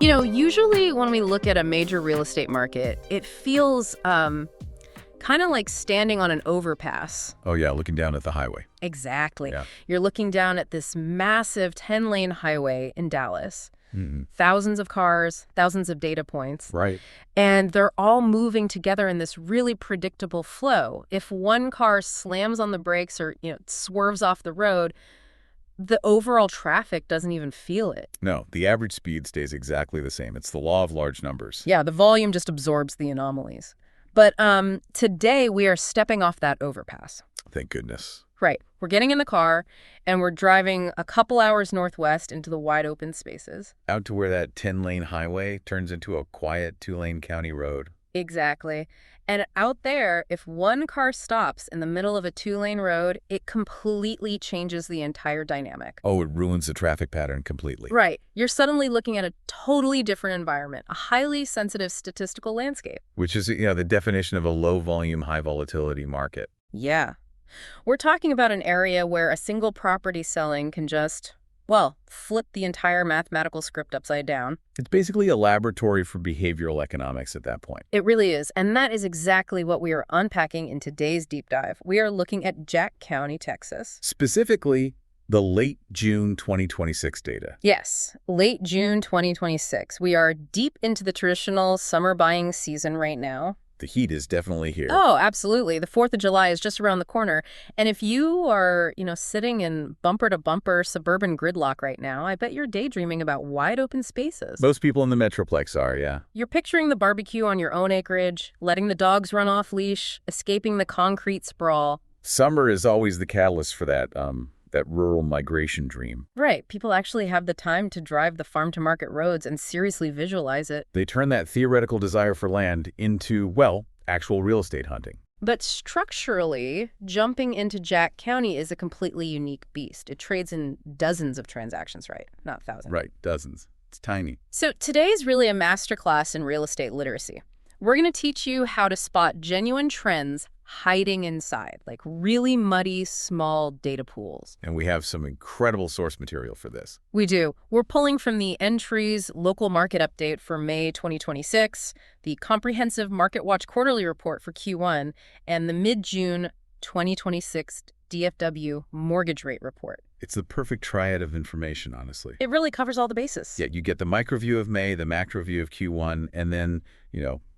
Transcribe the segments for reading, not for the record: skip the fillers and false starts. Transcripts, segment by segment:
Usually when we look at a major real estate market, it feels kind of like standing on an overpass. Oh, yeah, looking down at the highway. Exactly. Yeah. You're looking down at this massive 10-lane highway in Dallas. Mm-hmm. Thousands of cars, thousands of data points. Right. And they're all moving together in this really predictable flow. If one car slams on the brakes or, swerves off the road, the overall traffic doesn't even feel it. No, the average speed stays exactly the same. It's the law of large numbers. Yeah, the volume just absorbs the anomalies. But today we are stepping off that overpass. Thank goodness. Right. We're getting in the car and we're driving a couple hours northwest into the wide open spaces. Out to where that 10-lane highway turns into a quiet 2-lane county road. Exactly. And out there, if one car stops in the middle of a 2-lane road, it completely changes the entire dynamic. Oh, it ruins the traffic pattern completely. Right. You're suddenly looking at a totally different environment, a highly sensitive statistical landscape. Which is, the definition of a low-volume, high-volatility market. Yeah. We're talking about an area where a single property selling can just, flip the entire mathematical script upside down. It's basically a laboratory for behavioral economics at that point. It really is. And that is exactly what we are unpacking in today's deep dive. We are looking at Jack County, Texas. Specifically, the late June 2026 data. Yes, late June 2026. We are deep into the traditional summer buying season right now. The heat is definitely here. Oh, absolutely. The 4th of July is just around the corner. And if you are, sitting in bumper-to-bumper suburban gridlock right now, I bet you're daydreaming about wide open spaces. Most people in the Metroplex are, yeah. You're picturing the barbecue on your own acreage, letting the dogs run off leash, escaping the concrete sprawl. Summer is always the catalyst for that rural migration dream. Right. People actually have the time to drive the farm-to-market roads and seriously visualize it. They turn that theoretical desire for land into, actual real estate hunting. But structurally, jumping into Jack County is a completely unique beast. It trades in dozens of transactions, right? Not thousands. Right, dozens. It's tiny. So today is really a masterclass in real estate literacy. We're going to teach you how to spot genuine trends hiding inside, like really muddy, small data pools. And we have some incredible source material for this. We do. We're pulling from the Entries Local Market Update for May 2026, the Comprehensive Market Watch Quarterly Report for Q1, and the mid-June 2026 DFW Mortgage Rate Report. It's the perfect triad of information, honestly. It really covers all the bases. Yeah, you get the micro view of May, the macro view of Q1, and then,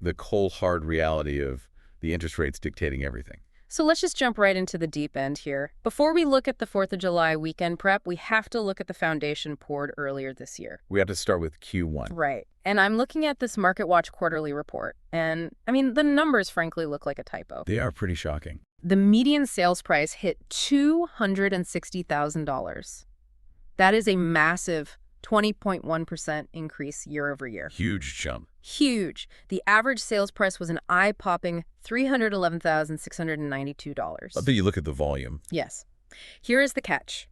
the cold, hard reality of the interest rates dictating everything. So let's just jump right into the deep end here. Before we look at the 4th of July weekend prep, we have to look at the foundation poured earlier this year. We have to start with Q1. Right. And I'm looking at this Market Watch quarterly report. And, the numbers, frankly, look like a typo. They are pretty shocking. The median sales price hit $260,000. That is a massive 20.1% increase year over year. Huge jump. Huge. The average sales price was an eye-popping $311,692. I bet you look at the volume. Yes. Here is the catch.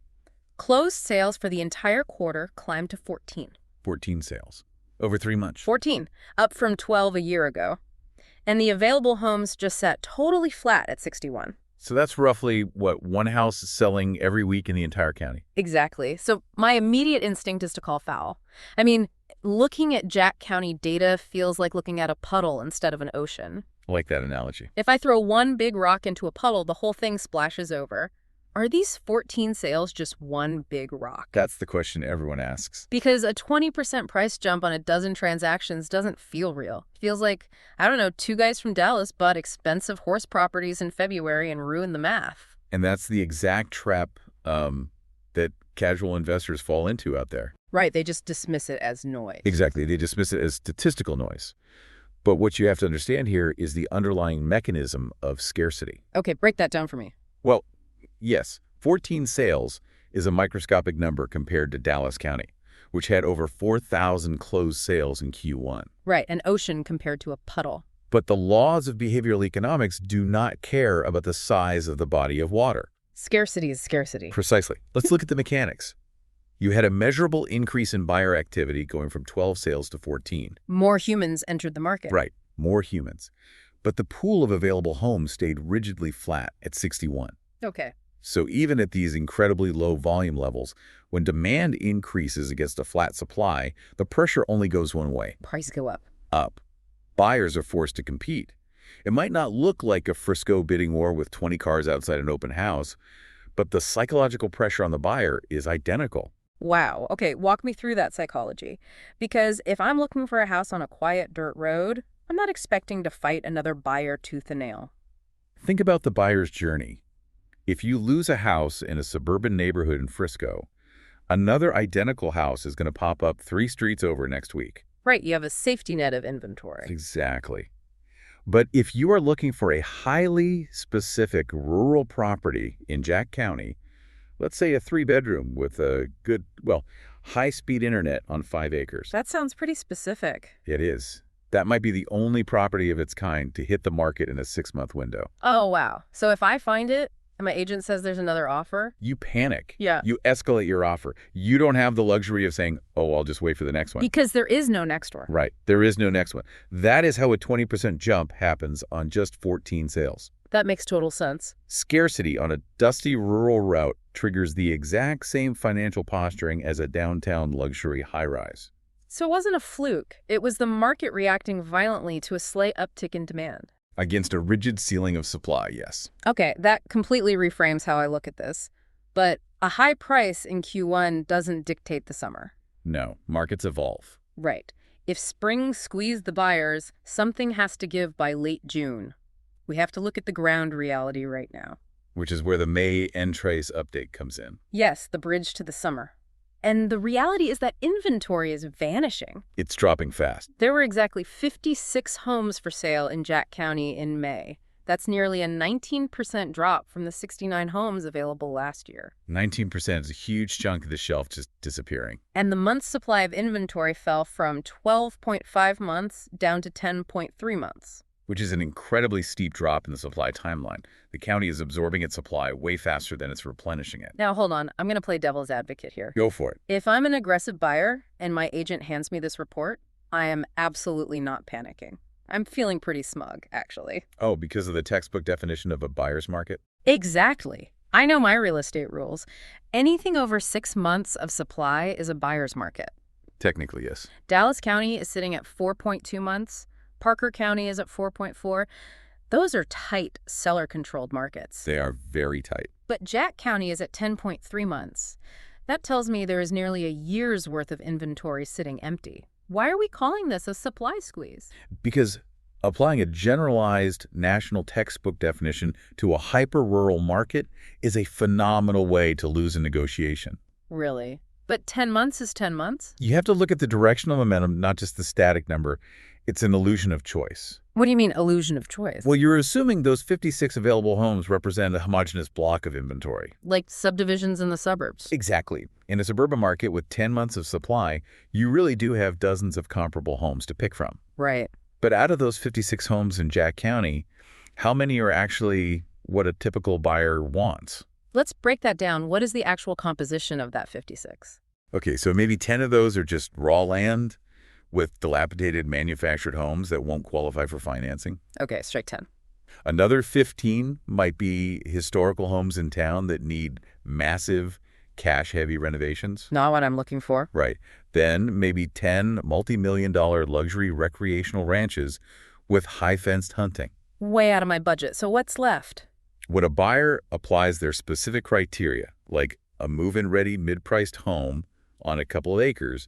Closed sales for the entire quarter climbed to 14. 14 sales. Over 3 months. 14, up from 12 a year ago. And the available homes just sat totally flat at 61. So that's roughly, one house selling every week in the entire county? Exactly. So my immediate instinct is to call foul. Looking at Jack County data feels like looking at a puddle instead of an ocean. I like that analogy. If I throw one big rock into a puddle, the whole thing splashes over. Are these 14 sales just one big rock? That's the question everyone asks. Because a 20% price jump on a dozen transactions doesn't feel real. It feels like, 2 guys from Dallas bought expensive horse properties in February and ruined the math. And that's the exact trap that casual investors fall into out there. Right, they just dismiss it as noise. Exactly, they dismiss it as statistical noise. But what you have to understand here is the underlying mechanism of scarcity. Okay, break that down for me. Well, yes, 14 sales is a microscopic number compared to Dallas County, which had over 4,000 closed sales in Q1. Right, an ocean compared to a puddle. But the laws of behavioral economics do not care about the size of the body of water. Scarcity is scarcity. Precisely. Let's look at the mechanics. You had a measurable increase in buyer activity going from 12 sales to 14. More humans entered the market. Right, more humans. But the pool of available homes stayed rigidly flat at 61. Okay. So even at these incredibly low volume levels, when demand increases against a flat supply, the pressure only goes one way, Price go up. up. Buyers are forced to compete. It might not look like a Frisco bidding war with 20 cars outside an open house, but the psychological pressure on the buyer is identical. Wow. Okay, walk me through that psychology. Because if I'm looking for a house on a quiet dirt road, I'm not expecting to fight another buyer tooth and nail. Think about the buyer's journey. If you lose a house in a suburban neighborhood in Frisco, another identical house is going to pop up 3 streets over next week. Right, you have a safety net of inventory. Exactly. But if you are looking for a highly specific rural property in Jack County, let's say a 3-bedroom with a good, well, high-speed internet on 5 acres. That sounds pretty specific. It is. That might be the only property of its kind to hit the market in a 6-month window. Oh, wow. So if I find it and my agent says there's another offer? You panic. Yeah. You escalate your offer. You don't have the luxury of saying, oh, I'll just wait for the next one. Because there is no next door. Right. There is no next one. That is how a 20% jump happens on just 14 sales. That makes total sense. Scarcity on a dusty rural route triggers the exact same financial posturing as a downtown luxury high-rise. So it wasn't a fluke. It was the market reacting violently to a slight uptick in demand. Against a rigid ceiling of supply, yes. Okay, that completely reframes how I look at this. But a high price in Q1 doesn't dictate the summer. No, markets evolve. Right. If spring squeezed the buyers, something has to give by late June. We have to look at the ground reality right now. Which is where the May Entrace update comes in. Yes, the bridge to the summer. And the reality is that inventory is vanishing. It's dropping fast. There were exactly 56 homes for sale in Jack County in May. That's nearly a 19% drop from the 69 homes available last year. 19% is a huge chunk of the shelf just disappearing. And the month's supply of inventory fell from 12.5 months down to 10.3 months. Which is an incredibly steep drop in the supply timeline. The county is absorbing its supply way faster than it's replenishing it. Now, hold on. I'm going to play devil's advocate here. Go for it. If I'm an aggressive buyer and my agent hands me this report, I am absolutely not panicking. I'm feeling pretty smug, actually. Oh, because of the textbook definition of a buyer's market? Exactly. I know my real estate rules. Anything over 6 months of supply is a buyer's market. Technically, yes. Dallas County is sitting at 4.2 months. Parker County is at 4.4. Those are tight, seller-controlled markets. They are very tight. But Jack County is at 10.3 months. That tells me there is nearly a year's worth of inventory sitting empty. Why are we calling this a supply squeeze? Because applying a generalized national textbook definition to a hyper-rural market is a phenomenal way to lose a negotiation. Really? But 10 months is 10 months? You have to look at the directional momentum, not just the static number. It's an illusion of choice. What do you mean, illusion of choice? Well, you're assuming those 56 available homes represent a homogeneous block of inventory. Like subdivisions in the suburbs. Exactly. In a suburban market with 10 months of supply, you really do have dozens of comparable homes to pick from. Right. But out of those 56 homes in Jack County, how many are actually what a typical buyer wants? Let's break that down. What is the actual composition of that 56? Okay, so maybe 10 of those are just raw land with dilapidated manufactured homes that won't qualify for financing. Okay, strike 10. Another 15 might be historical homes in town that need massive cash-heavy renovations. Not what I'm looking for. Right. Then maybe 10 multi-million-dollar luxury recreational ranches with high-fenced hunting. Way out of my budget. So what's left? When a buyer applies their specific criteria, like a move-in ready mid-priced home on a couple of acres,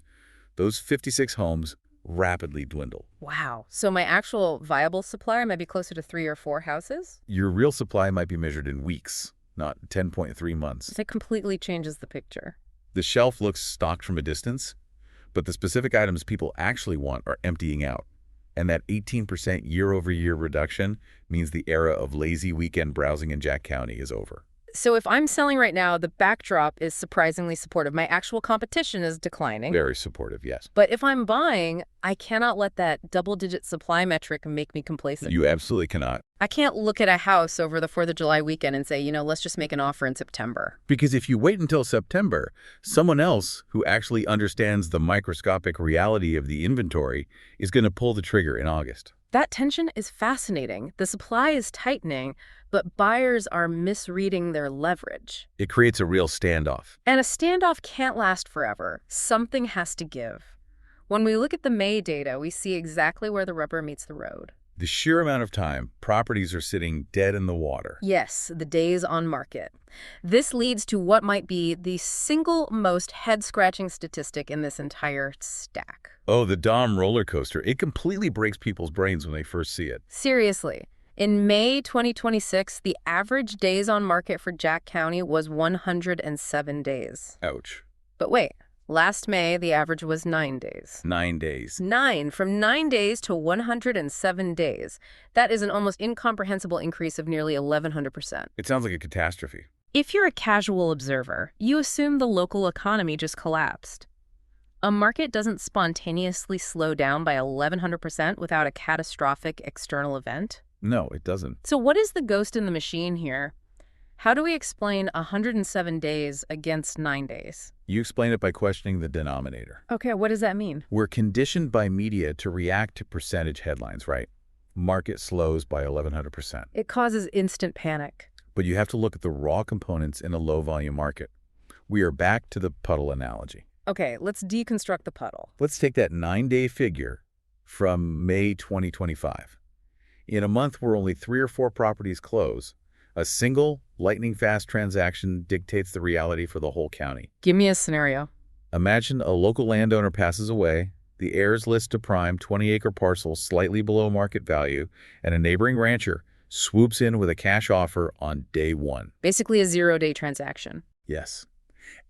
those 56 homes rapidly dwindle. Wow. So my actual viable supply might be closer to 3 or 4 houses? Your real supply might be measured in weeks, not 10.3 months. It completely changes the picture. The shelf looks stocked from a distance, but the specific items people actually want are emptying out. And that 18% year-over-year reduction means the era of lazy weekend browsing in Jack County is over. So if I'm selling right now, the backdrop is surprisingly supportive. My actual competition is declining. Very supportive, yes. But if I'm buying, I cannot let that double-digit supply metric make me complacent. You absolutely cannot. I can't look at a house over the 4th of July weekend and say, let's just make an offer in September. Because if you wait until September, someone else who actually understands the microscopic reality of the inventory is going to pull the trigger in August. That tension is fascinating. The supply is tightening, but buyers are misreading their leverage. It creates a real standoff. And a standoff can't last forever. Something has to give. When we look at the May data, we see exactly where the rubber meets the road. The sheer amount of time properties are sitting dead in the water. Yes, the days on market. This leads to what might be the single most head-scratching statistic in this entire stack. Oh, the Dom roller coaster. It completely breaks people's brains when they first see it. Seriously. In May 2026, the average days on market for Jack County was 107 days. Ouch. But wait, last May, the average was 9 days. 9 days. From 9 days to 107 days. That is an almost incomprehensible increase of nearly 1,100%. It sounds like a catastrophe. If you're a casual observer, you assume the local economy just collapsed. A market doesn't spontaneously slow down by 1,100% without a catastrophic external event. No, it doesn't. So what is the ghost in the machine here? How do we explain 107 days against 9 days? You explain it by questioning the denominator. Okay, what does that mean? We're conditioned by media to react to percentage headlines, right? Market slows by 1,100%. It causes instant panic. But you have to look at the raw components in a low-volume market. We are back to the puddle analogy. Okay, let's deconstruct the puddle. Let's take that 9-day figure from May 2025. In a month where only 3 or 4 properties close, a single lightning-fast transaction dictates the reality for the whole county. Give me a scenario. Imagine a local landowner passes away, the heirs list a prime 20-acre parcel slightly below market value, and a neighboring rancher swoops in with a cash offer on day 1. Basically a 0-day transaction. Yes.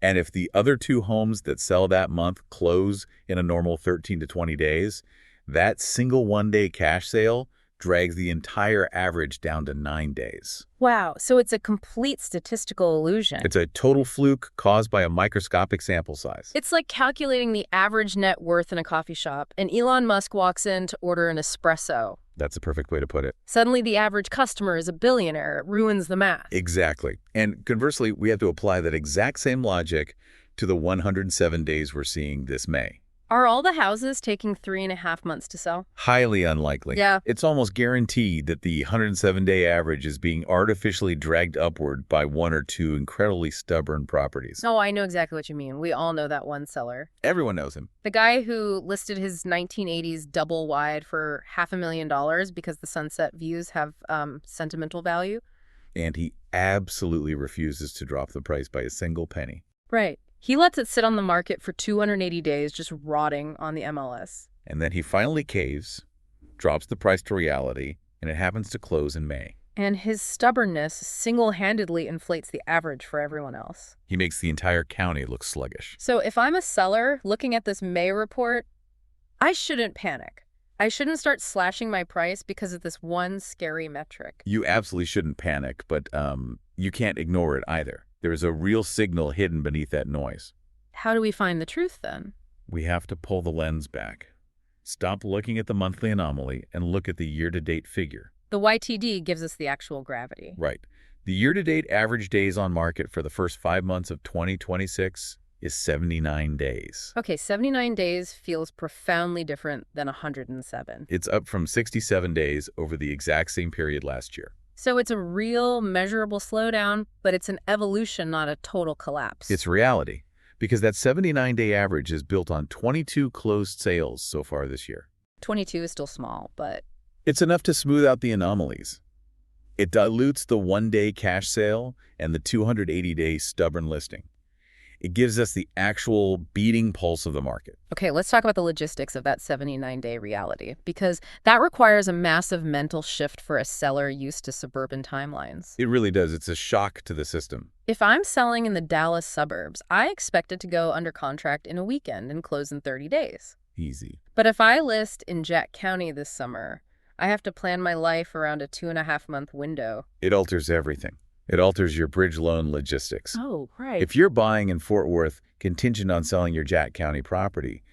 And if the other 2 homes that sell that month close in a normal 13 to 20 days, that single 1-day cash sale drags the entire average down to 9 days. Wow, so it's a complete statistical illusion. It's a total fluke caused by a microscopic sample size. It's like calculating the average net worth in a coffee shop, and Elon Musk walks in to order an espresso. That's a perfect way to put it. Suddenly the average customer is a billionaire. It ruins the math. Exactly. And conversely, we have to apply that exact same logic to the 107 days we're seeing this May. Are all the houses taking 3.5 months to sell? Highly unlikely. Yeah. It's almost guaranteed that the 107-day average is being artificially dragged upward by 1 or 2 incredibly stubborn properties. Oh, I know exactly what you mean. We all know that one seller. Everyone knows him. The guy who listed his 1980s double wide for $500,000 because the sunset views have sentimental value. And he absolutely refuses to drop the price by a single penny. Right. He lets it sit on the market for 280 days, just rotting on the MLS. And then he finally caves, drops the price to reality, and it happens to close in May. And his stubbornness single-handedly inflates the average for everyone else. He makes the entire county look sluggish. So if I'm a seller looking at this May report, I shouldn't panic. I shouldn't start slashing my price because of this one scary metric. You absolutely shouldn't panic, but you can't ignore it either. There is a real signal hidden beneath that noise. How do we find the truth then? We have to pull the lens back. Stop looking at the monthly anomaly and look at the year-to-date figure. The YTD gives us the actual gravity. Right. The year-to-date average days on market for the first 5 months of 2026 is 79 days. Okay, 79 days feels profoundly different than 107. It's up from 67 days over the exact same period last year. So it's a real, measurable slowdown, but it's an evolution, not a total collapse. It's reality, because that 79-day average is built on 22 closed sales so far this year. 22 is still small, but... It's enough to smooth out the anomalies. It dilutes the 1-day cash sale and the 280-day stubborn listing. It gives us the actual beating pulse of the market. Okay, let's talk about the logistics of that 79-day reality, because that requires a massive mental shift for a seller used to suburban timelines. It really does. It's a shock to the system. If I'm selling in the Dallas suburbs, I expect it to go under contract in a weekend and close in 30 days. Easy. But if I list in Jack County this summer, I have to plan my life around a 2.5-month window. It alters everything. It alters your bridge loan logistics. Oh, right. If you're buying in Fort Worth contingent on selling your Jack County property,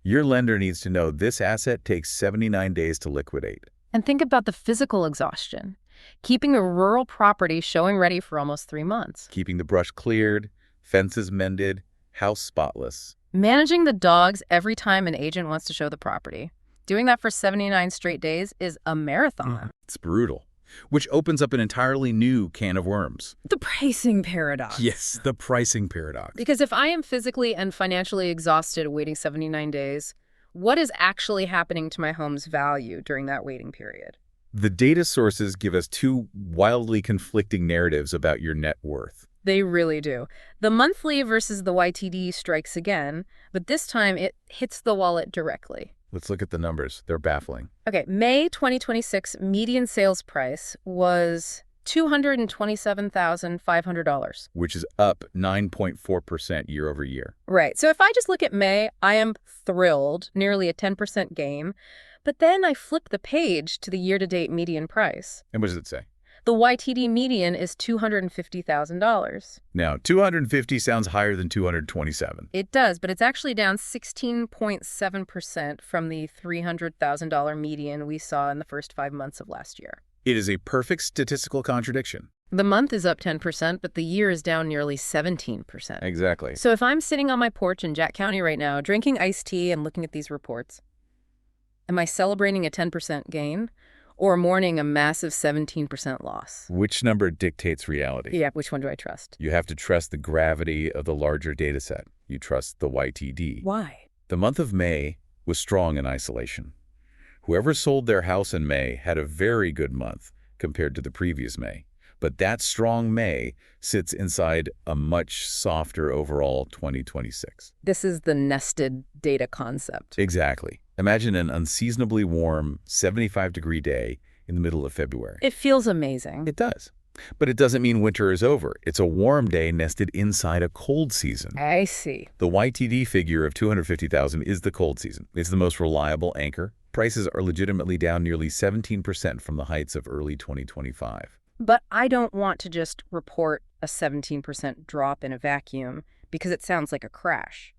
your lender needs to know this asset takes 79 days to liquidate. And think about the physical exhaustion. Keeping a rural property showing ready for almost 3 months. Keeping the brush cleared, fences mended, house spotless. Managing the dogs every time an agent wants to show the property. Doing that for 79 straight days is a marathon. It's brutal, which opens up an entirely new can of worms. The pricing paradox. Yes, the pricing paradox. Because if I am physically and financially exhausted waiting 79 days, what is actually happening to my home's value during that waiting period? The data sources give us two wildly conflicting narratives about your net worth. They really do. The monthly versus the YTD strikes again, but this time it hits the wallet directly. Let's look at the numbers. They're baffling. Okay, May 2026 median sales price was $227,500. Which is up 9.4% year over year. Right. So if I just look at May, I am thrilled, nearly a 10% gain. But then I flip the page to the year-to-date median price. And what does it say? The YTD median is $250,000. Now, 250 sounds higher than 227. It does, but it's actually down 16.7% from the $300,000 median we saw in the first 5 months of last year. It is a perfect statistical contradiction. The month is up 10%, but the year is down nearly 17%. Exactly. So if I'm sitting on my porch in Jack County right now, drinking iced tea and looking at these reports, am I celebrating a 10% gain? Or mourning a massive 17% loss? Which number dictates reality? Yeah, which one do I trust? You have to trust the gravity of the larger data set. You trust the YTD. Why? The month of May was strong in isolation. Whoever sold their house in May had a very good month compared to the previous May. But that strong May sits inside a much softer overall 2026. This is the nested data concept. Exactly. Imagine an unseasonably warm 75-degree day in the middle of February. It feels amazing. It does. But it doesn't mean winter is over. It's a warm day nested inside a cold season. I see. The YTD figure of 250,000 is the cold season. It's the most reliable anchor. Prices are legitimately down nearly 17% from the heights of early 2025. But I don't want to just report a 17% drop in a vacuum because it sounds like a crash.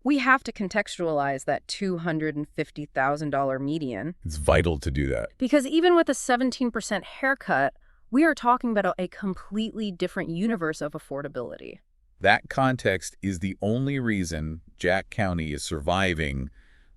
We have to contextualize that $250,000 median. It's vital to do that. Because even with a 17% haircut, we are talking about a completely different universe of affordability. That context is the only reason Jack County is surviving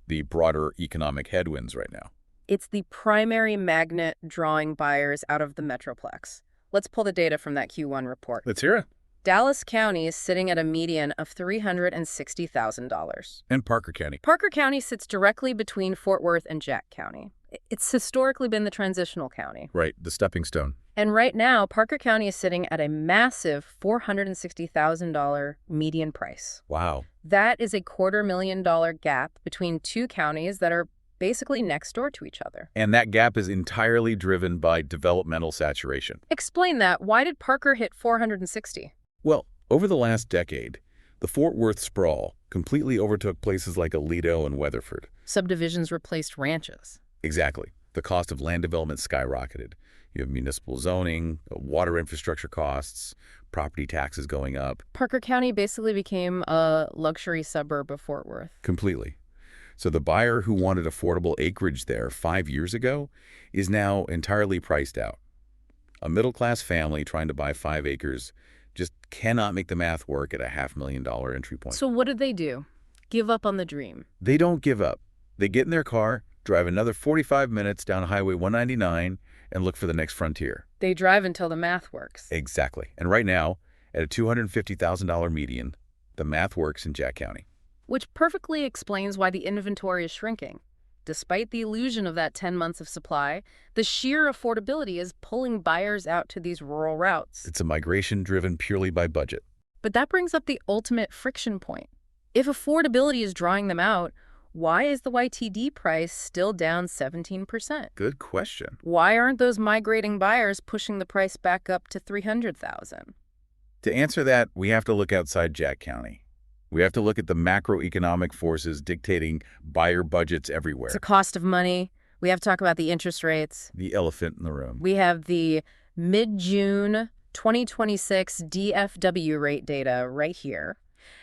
the broader economic headwinds right now. It's the primary magnet drawing buyers out of the Metroplex. Let's pull the data from that Q1 report. Let's hear it. Dallas County is sitting at a median of $360,000. And Parker County. Parker County sits directly between Fort Worth and Jack County. It's historically been the transitional county. Right, the stepping stone. And right now, Parker County is sitting at a massive $460,000 median price. Wow. That is a $250,000 gap between two counties that are basically next door to each other. And that gap is entirely driven by developmental saturation. Explain that. Why did Parker hit 460? Well, over the last decade, the Fort Worth sprawl completely overtook places like Aledo and Weatherford. Subdivisions replaced ranches. Exactly. The cost of land development skyrocketed. You have municipal zoning, water infrastructure costs, property taxes going up. Parker County basically became a luxury suburb of Fort Worth. Completely. So the buyer who wanted affordable acreage there 5 years ago is now entirely priced out. A middle-class family trying to buy 5 acres just cannot make the math work at a $500,000 entry point. So what did they do? Give up on the dream? They don't give up. They get in their car, drive another 45 minutes down Highway 199, and look for the next frontier. They drive until the math works. Exactly. And right now, at a $250,000 median, the math works in Jack County. Which perfectly explains why the inventory is shrinking. Despite the illusion of that 10 months of supply, the sheer affordability is pulling buyers out to these rural routes. It's a migration driven purely by budget. But that brings up the ultimate friction point. If affordability is drawing them out, why is the YTD price still down 17%? Good question. Why aren't those migrating buyers pushing the price back up to $300,000? To answer that, we have to look outside Jack County. We have to look at the macroeconomic forces dictating buyer budgets everywhere. It's the cost of money. We have to talk about the interest rates. The elephant in the room. We have the mid-June 2026 DFW rate data right here.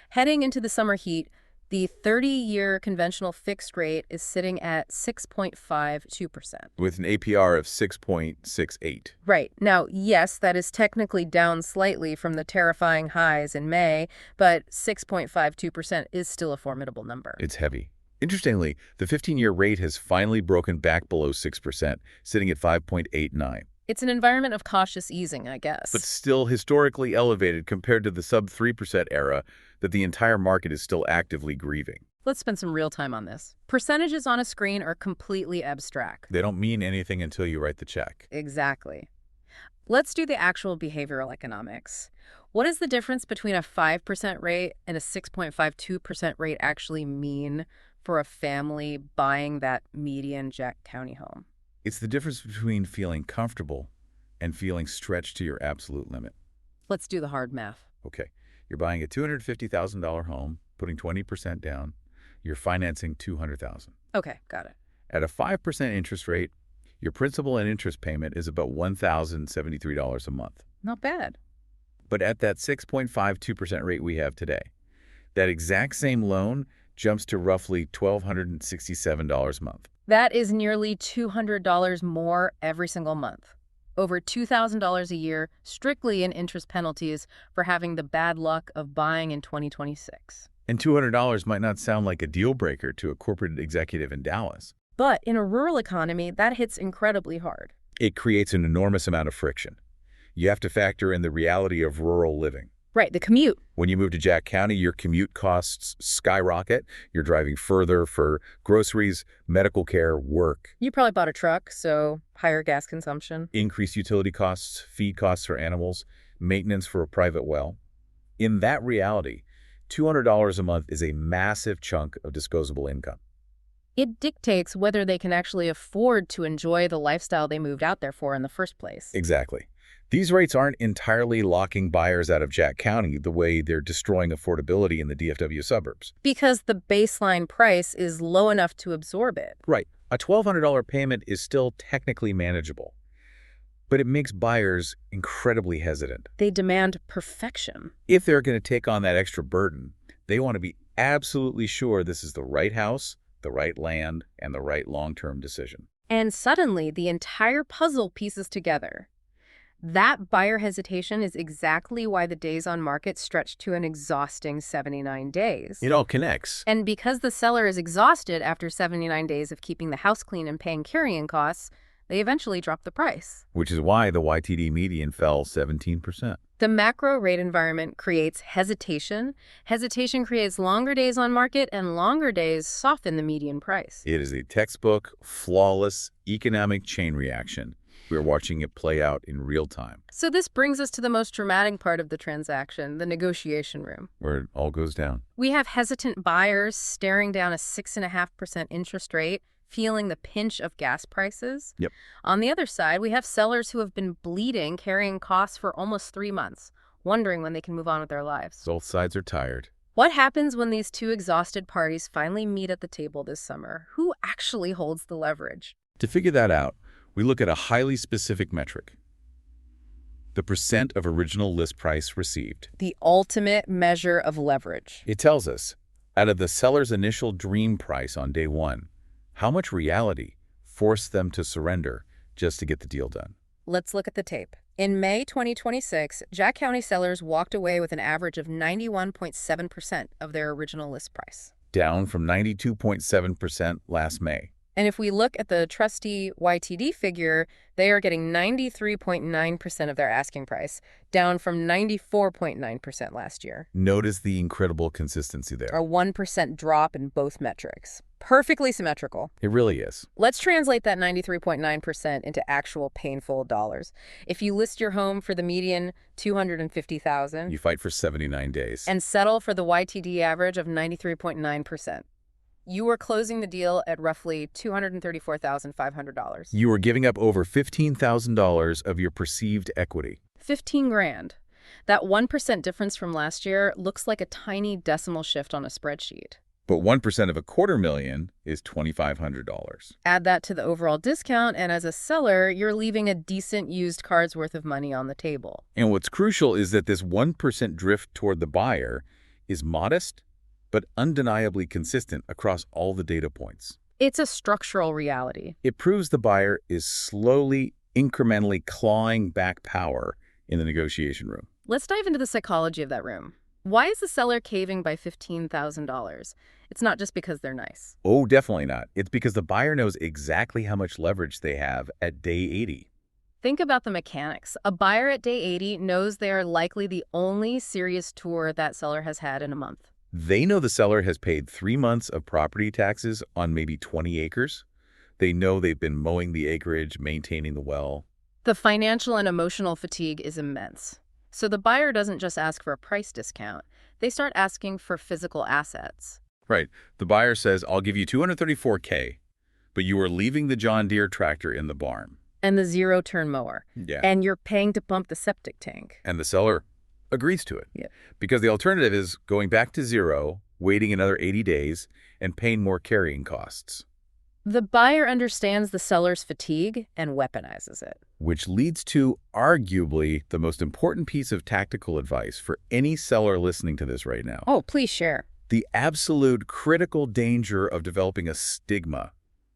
Heading into the summer heat, the 30-year conventional fixed rate is sitting at 6.52%. With an APR of 6.68. Right. Now, yes, that is technically down slightly from the terrifying highs in May, but 6.52% is still a formidable number. It's heavy. Interestingly, the 15-year rate has finally broken back below 6%, sitting at 5.89, It's an environment of cautious easing, I but guess. still historically elevated compared to the sub-3% era that the entire market is still actively grieving. Let's spend some real time on this. Percentages on a screen are completely abstract. They don't mean anything until you write the check. Exactly. Let's do the actual behavioral economics. What does the difference between a 5% rate and a 6.52% rate actually mean for a family buying that median Jack County home? It's the difference between feeling comfortable and feeling stretched to your absolute limit. Let's do the hard math. Okay, you're buying a $250,000 home, putting 20% down. You're financing $200,000. Okay, got it. At a 5% interest rate, your principal and interest payment is about $1,073 a month. Not bad. But at that 6.52% rate we have today, that exact same loan jumps to roughly $1,267 a month. That is nearly $200 more every single month. Over $2,000 a year strictly in interest penalties for having the bad luck of buying in 2026. And $200 might not sound like a deal breaker to a corporate executive in Dallas. But in a rural economy, that hits incredibly hard. It creates an enormous amount of friction. You have to factor in the reality of rural living. Right, the commute. When you move to Jack County, your commute costs skyrocket. You're driving further for groceries, medical care, work. You probably bought a truck, so higher gas consumption. Increased utility costs, feed costs for animals, maintenance for a private well. In that reality, $200 a month is a massive chunk of disposable income. It dictates whether they can actually afford to enjoy the lifestyle they moved out there for in the first place. Exactly. These rates aren't entirely locking buyers out of Jack County the way they're destroying affordability in the DFW suburbs. Because the baseline price is low enough to absorb it. Right. A $1,200 payment is still technically manageable, but it makes buyers incredibly hesitant. They demand perfection. If they're going to take on that extra burden, they want to be absolutely sure this is the right house, the right land, and the right long-term decision. And suddenly, the entire puzzle pieces together. That buyer hesitation is exactly why the days on market stretch to an exhausting 79 days. It all connects. And because the seller is exhausted after 79 days of keeping the house clean and paying carrying costs, they eventually drop the price. Which is why the YTD median fell 17%. The macro rate environment creates hesitation. Hesitation creates longer days on market, and longer days soften the median price. It is a textbook, flawless economic chain reaction. We're watching it play out in real time. So this brings us to the most dramatic part of the transaction, the negotiation room. Where it all goes down. We have hesitant buyers staring down a 6.5% interest rate, feeling the pinch of gas prices. Yep. On the other side, we have sellers who have been bleeding, carrying costs for almost 3 months, wondering when they can move on with their lives. Both sides are tired. What happens when these two exhausted parties finally meet at the table this summer? Who actually holds the leverage? To figure that out, we look at a highly specific metric. The percent of original list price received. The ultimate measure of leverage. It tells us, out of the seller's initial dream price on day one, how much reality forced them to surrender just to get the deal done. Let's look at the tape. In May 2026, Jack County sellers walked away with an average of 91.7% of their original list price. Down from 92.7% last May. And if we look at the trustee YTD figure, they are getting 93.9% of their asking price, down from 94.9% last year. Notice the incredible consistency there. A 1% drop in both metrics. Perfectly symmetrical. It really is. Let's translate that 93.9% into actual painful dollars. If you list your home for the median $250,000, You fight for 79 days. and settle for the YTD average of 93.9%. You are closing the deal at roughly $234,500. You are giving up over $15,000 of your perceived equity. 15 grand. That 1% difference from last year looks like a tiny decimal shift on a spreadsheet. But 1% of $250,000 is $2,500. Add that to the overall discount, and as a seller, you're leaving a decent used car's worth of money on the table. And what's crucial is that this 1% drift toward the buyer is modest, but undeniably consistent across all the data points. It's a structural reality. It proves the buyer is slowly, incrementally clawing back power in the negotiation room. Let's dive into the psychology of that room. Why is the seller caving by $15,000? It's not just because they're nice. Oh, definitely not. It's because the buyer knows exactly how much leverage they have at day 80. Think about the mechanics. A buyer at day 80 knows they are likely the only serious tour that seller has had in a month. They know the seller has paid 3 months of property taxes on maybe 20 acres. They know they've been mowing the acreage, maintaining the well. The financial and emotional fatigue is immense. So the buyer doesn't just ask for a price discount. They start asking for physical assets. Right. The buyer says, I'll give you $234K, but you are leaving the John Deere tractor in the barn. And the zero-turn mower. Yeah. And you're paying to pump the septic tank. And the seller agrees to it. Yeah. Because the alternative is going back to zero, waiting another 80 days, and paying more carrying costs. The buyer understands the seller's fatigue and weaponizes it. Which leads to arguably the most important piece of tactical advice for any seller listening to this right now. Oh, please share. The absolute critical danger of developing a stigma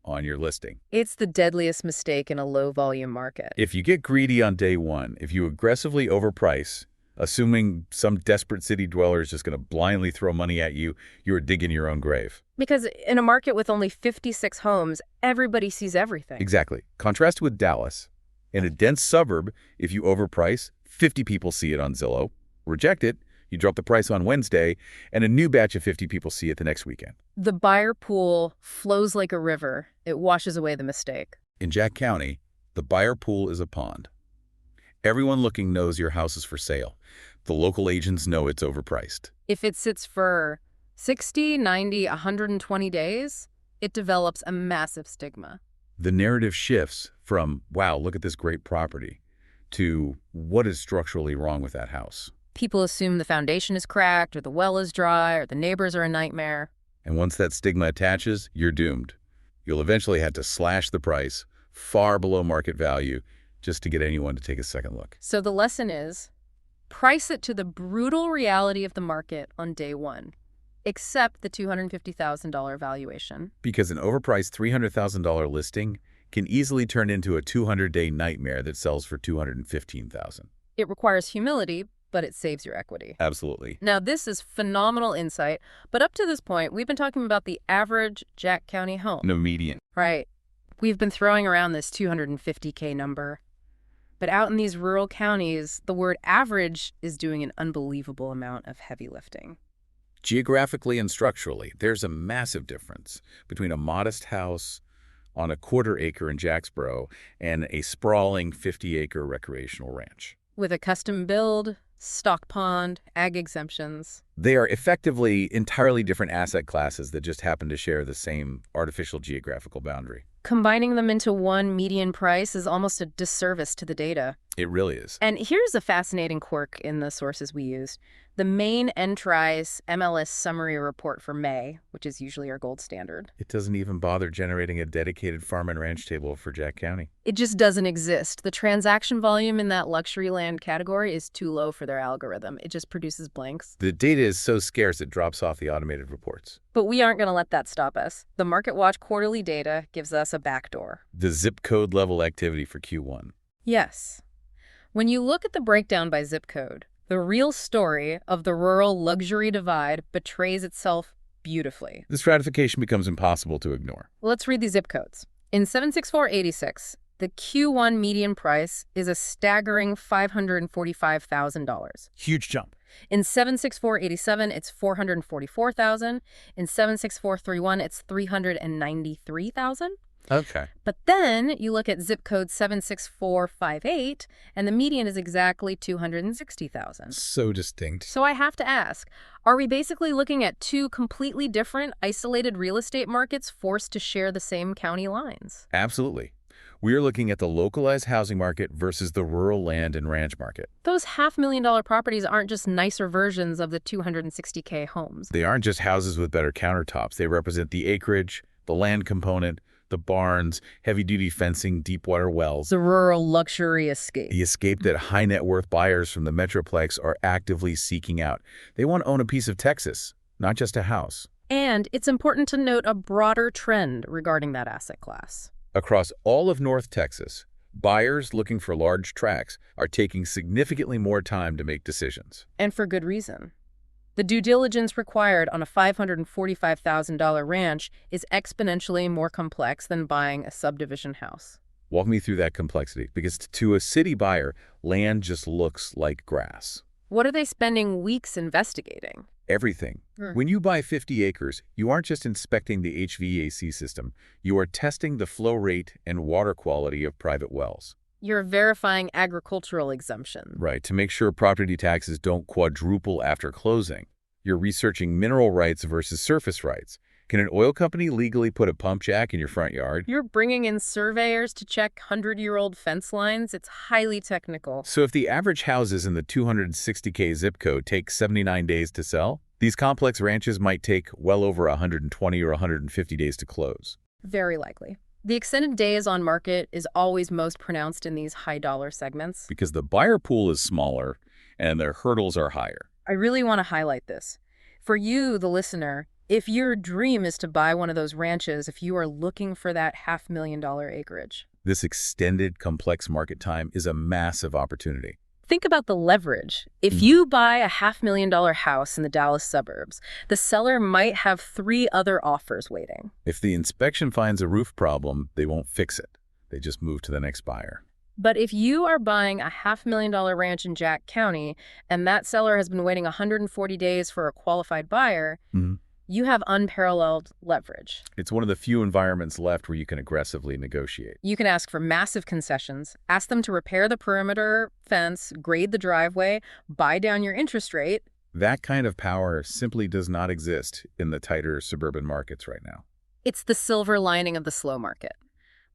on your listing. It's the deadliest mistake in a low-volume market. If you get greedy on day one, if you aggressively overprice, assuming some desperate city dweller is just going to blindly throw money at you, you are digging your own grave. Because in a market with only 56 homes, everybody sees everything. Exactly. Contrast with Dallas. In a dense suburb, if you overprice, 50 people see it on Zillow. Reject it, you drop the price on Wednesday, and a new batch of 50 people see it the next weekend. The buyer pool flows like a river. It washes away the mistake. In Jack County, the buyer pool is a pond. Everyone looking knows your house is for sale. The local agents know it's overpriced. If it sits for 60, 90, 120 days, it develops a massive stigma. The narrative shifts from, wow, look at this great property, to what is structurally wrong with that house. People assume the foundation is cracked, or the well is dry, or the neighbors are a nightmare. And once that stigma attaches, you're doomed. You'll eventually have to slash the price far below market value just to get anyone to take a second look. So the lesson is, price it to the brutal reality of the market on day one. Accept the $250,000 valuation. Because an overpriced $300,000 listing can easily turn into a 200-day nightmare that sells for $215,000. It requires humility, but it saves your equity. Absolutely. Now, this is phenomenal insight, but up to this point, we've been talking about the average Jack County home. No median. Right. We've been throwing around this $250K number. But out in these rural counties, the word average is doing an unbelievable amount of heavy lifting. Geographically and structurally, there's a massive difference between a modest house on a quarter acre in Jacksboro and a sprawling 50-acre recreational ranch. With a custom build, stock pond, ag exemptions. They are effectively entirely different asset classes that just happen to share the same artificial geographical boundary. Combining them into one median price is almost a disservice to the data. It really is. And here's a fascinating quirk in the sources we used. The main Entries MLS summary report for May, which is usually our gold standard. It doesn't even bother generating a dedicated farm and ranch table for Jack County. It just doesn't exist. The transaction volume in that luxury land category is too low for their algorithm. It just produces blanks. The data is so scarce it drops off the automated reports. But we aren't going to let that stop us. The MarketWatch quarterly data gives us a backdoor. The zip code level activity for Q1. Yes. When you look at the breakdown by zip code, the real story of the rural luxury divide betrays itself beautifully. The stratification becomes impossible to ignore. Let's read these zip codes. In 76486, the Q1 median price is a staggering $545,000. Huge jump. In 76487, it's $444,000. In 76431, it's $393,000. Okay. But then you look at zip code 76458, and the median is exactly $260,000. So distinct. So I have to ask, are we basically looking at two completely different, isolated real estate markets forced to share the same county lines? Absolutely. We are looking at the localized housing market versus the rural land and ranch market. Those $500,000 properties aren't just nicer versions of the $260K homes. They aren't just houses with better countertops. They represent the acreage, the land component, the barns, heavy-duty fencing, deep-water wells. The rural luxury escape. The escape that high-net-worth buyers from the Metroplex are actively seeking out. They want to own a piece of Texas, not just a house. And it's important to note a broader trend regarding that asset class. Across all of North Texas, buyers looking for large tracts are taking significantly more time to make decisions. And for good reason. The due diligence required on a $545,000 ranch is exponentially more complex than buying a subdivision house. Walk me through that complexity, because to a city buyer, land just looks like grass. What are they spending weeks investigating? Everything. Hmm. When you buy 50 acres, you aren't just inspecting the HVAC system, you are testing the flow rate and water quality of private wells. You're verifying agricultural exemption. Right, to make sure property taxes don't quadruple after closing. You're researching mineral rights versus surface rights. Can an oil company legally put a pump jack in your front yard? You're bringing in surveyors to check 100-year-old fence lines. It's highly technical. So if the average houses in the 260K zip code take 79 days to sell, these complex ranches might take well over 120 or 150 days to close. Very likely. The extended days on market is always most pronounced in these high-dollar segments. Because the buyer pool is smaller and their hurdles are higher. I really want to highlight this. For you, the listener, if your dream is to buy one of those ranches, if you are looking for that $500,000 acreage, This extended, complex market time is a massive opportunity. think about the leverage. If you buy a $500,000 house in the Dallas suburbs, the seller might have 3 other offers waiting. If the inspection finds a roof problem, they won't fix it. They just move to the next buyer. But if you are buying a $500,000 ranch in Jack County and that seller has been waiting 140 days for a qualified buyer, you have unparalleled leverage. It's one of the few environments left where you can aggressively negotiate. You can ask for massive concessions, ask them to repair the perimeter fence, grade the driveway, buy down your interest rate. That kind of power simply does not exist in the tighter suburban markets right now. It's the silver lining of the slow market.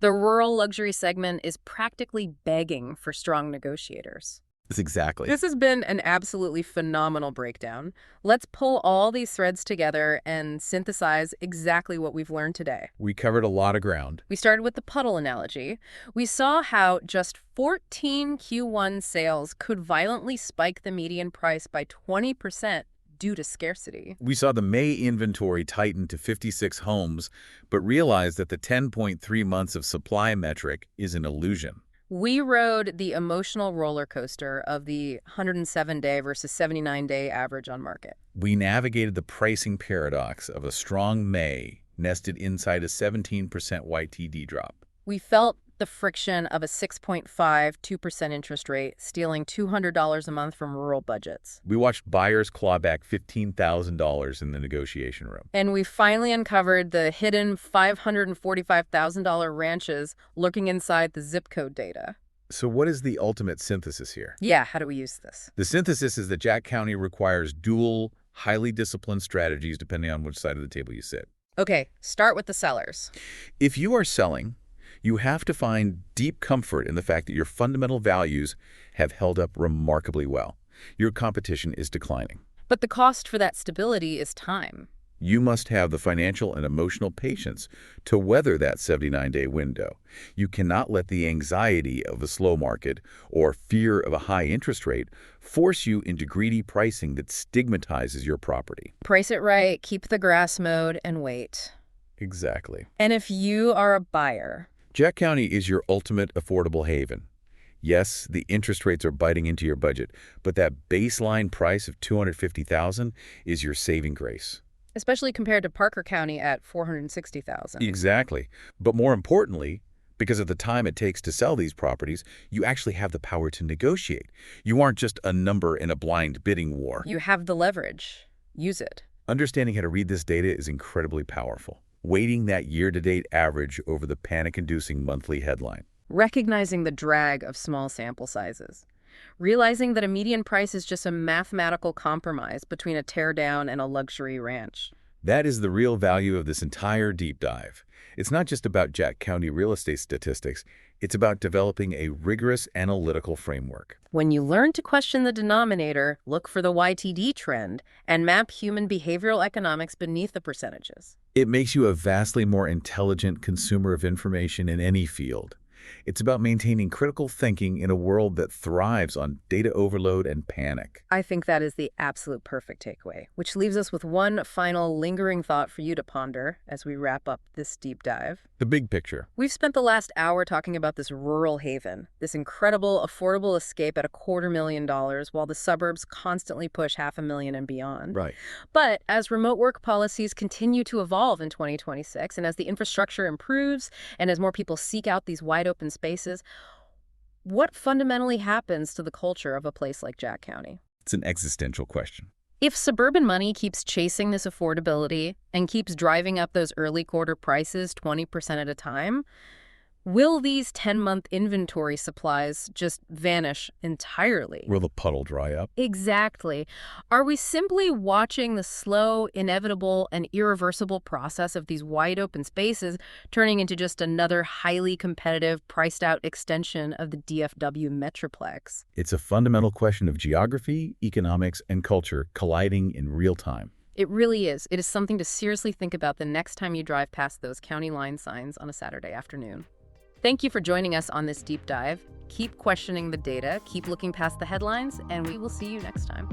The rural luxury segment is practically begging for strong negotiators. That's exactly. This has been an absolutely phenomenal breakdown. Let's pull all these threads together and synthesize exactly what we've learned today. We covered a lot of ground. We started with the puddle analogy. We saw how just 14 Q1 sales could violently spike the median price by 20% due to scarcity. We saw the May inventory tighten to 56 homes, but realized that the 10.3 months of supply metric is an illusion. We rode the emotional roller coaster of the 107-day versus 79-day average on market. We navigated the pricing paradox of a strong May nested inside a 17% YTD drop. We felt the friction of a 6.52% interest rate, stealing $200 a month from rural budgets. We watched buyers claw back $15,000 in the negotiation room. And we finally uncovered the hidden $545,000 ranches lurking inside the zip code data. So what is the ultimate synthesis here? Yeah, how do we use this? The synthesis is that Jack County requires dual, highly disciplined strategies depending on which side of the table you sit. Okay, start with the sellers. If you are selling, you have to find deep comfort in the fact that your fundamental values have held up remarkably well. Your competition is declining. But the cost for that stability is time. You must have the financial and emotional patience to weather that 79-day window. You cannot let the anxiety of a slow market or fear of a high interest rate force you into greedy pricing that stigmatizes your property. Price it right, keep the grass mowed, and wait. Exactly. And if you are a buyer, Jack County is your ultimate affordable haven. Yes, the interest rates are biting into your budget, but that baseline price of $250,000 is your saving grace. especially compared to Parker County at $460,000. Exactly. But more importantly, because of the time it takes to sell these properties, you actually have the power to negotiate. You aren't just a number in a blind bidding war. You have the leverage. Use it. Understanding how to read this data is incredibly powerful. Weighting that year-to-date average over the panic-inducing monthly headline. Recognizing the drag of small sample sizes. Realizing that a median price is just a mathematical compromise between a teardown and a luxury ranch. That is the real value of this entire deep dive. It's not just about Jack County real estate statistics. It's about developing a rigorous analytical framework. When you learn to question the denominator, look for the YTD trend, and map human behavioral economics beneath the percentages. It makes you a vastly more intelligent consumer of information in any field. It's about maintaining critical thinking in a world that thrives on data overload and panic. I think that is the absolute perfect takeaway, which leaves us with one final lingering thought for you to ponder as we wrap up this deep dive. The big picture. We've spent the last hour talking about this rural haven, this incredible, affordable escape at $250,000 while the suburbs constantly push $500,000 and beyond. Right. But as remote work policies continue to evolve in 2026, and as the infrastructure improves, and as more people seek out these wide open spaces, what fundamentally happens to the culture of a place like Jack County? It's an existential question. If suburban money keeps chasing this affordability and keeps driving up those early quarter prices 20% at a time, will these 10-month inventory supplies just vanish entirely? Will the puddle dry up? Exactly. Are we simply watching the slow, inevitable, and irreversible process of these wide open spaces turning into just another highly competitive, priced-out extension of the DFW Metroplex? It's a fundamental question of geography, economics, and culture colliding in real time. It really is. It is something to seriously think about the next time you drive past those county line signs on a Saturday afternoon. Thank you for joining us on this deep dive. Keep questioning the data, keep looking past the headlines, and we will see you next time.